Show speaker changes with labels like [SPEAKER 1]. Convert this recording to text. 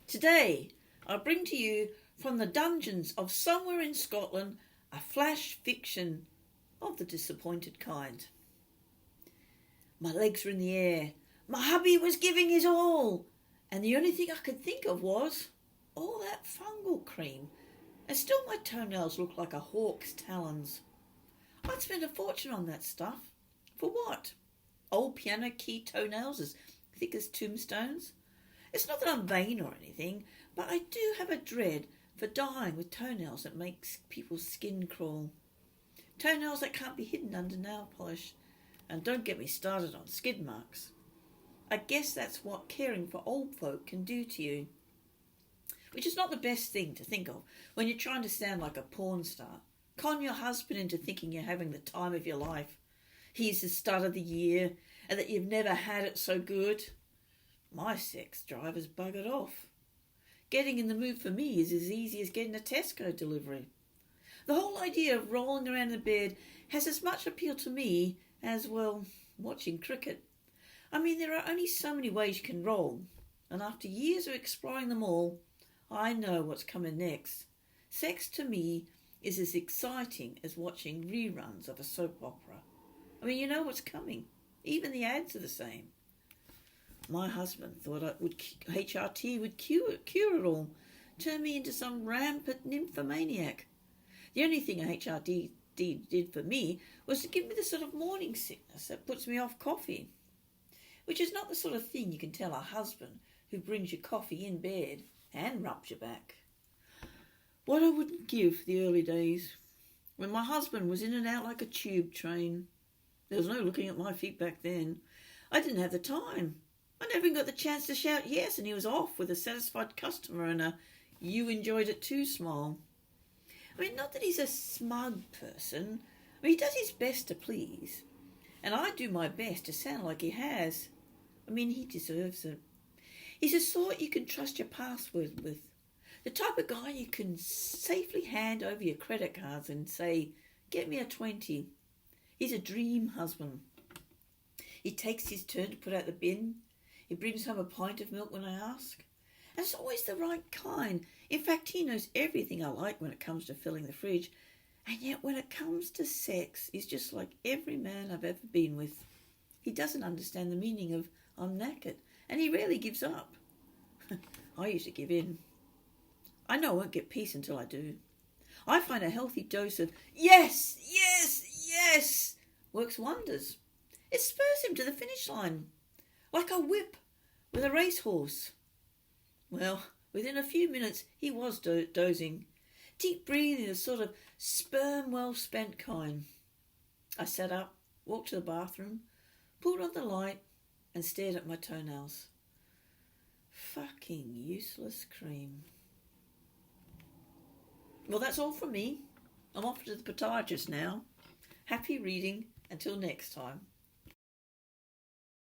[SPEAKER 1] Today, I bring to you from the dungeons of somewhere in Scotland a flash fiction of the disappointed kind. My legs were in the air. My hubby was giving his all. And the only thing I could think of was all that fungal cream. And still my toenails look like a hawk's talons. I'd spent a fortune on that stuff. For what? Old piano key toenails as thick as tombstones? It's not that I'm vain or anything, but I do have a dread for dying with toenails that makes people's skin crawl. Toenails that can't be hidden under nail polish. And don't get me started on skid marks. I guess that's what caring for old folk can do to you. Which is not the best thing to think of when you're trying to sound like a porn star. Con your husband into thinking you're having the time of your life. He's the start of the year and that you've never had it so good. My sex drive has buggered off. Getting in the mood for me is as easy as getting a Tesco delivery. The whole idea of rolling around in bed has as much appeal to me as, well, watching cricket. I mean, there are only so many ways you can roll, and after years of exploring them all, I know what's coming next. Sex to me is as exciting as watching reruns of a soap opera. I mean, you know what's coming. Even the ads are the same. My husband thought HRT would cure it all, turn me into some rampant nymphomaniac. The only thing HRT did for me was to give me the sort of morning sickness that puts me off coffee, which is not the sort of thing you can tell a husband who brings you coffee in bed and rubs your back. What I wouldn't give for the early days, when my husband was in and out like a tube train. There was no looking at my feet back then. I didn't have the time. I never even got the chance to shout yes, and he was off with a satisfied customer and a "you enjoyed it too" smile. I mean, not that he's a smug person. I mean, he does his best to please. And I do my best to sound like he has. I mean, he deserves it. He's the sort you can trust your password with. The type of guy you can safely hand over your credit cards and say, "Get me a 20. He's a dream husband. He takes his turn to put out the bin. He brings home a pint of milk when I ask. And it's always the right kind. In fact, he knows everything I like when it comes to filling the fridge. And yet when it comes to sex, he's just like every man I've ever been with. He doesn't understand the meaning of "I'm knackered." And he rarely gives up. I usually give in. I know I won't get peace until I do. I find a healthy dose of "yes, yes, yes" works wonders. It spurs him to the finish line, like a whip with a racehorse. Well, within a few minutes he was dozing, deep breathing, the sort of sperm well spent kind. I sat up, walked to the bathroom, pulled on the light and stared at my toenails. Fucking useless cream. Well, that's all from me. I'm off to the podiatrist now. Happy reading. Until next time.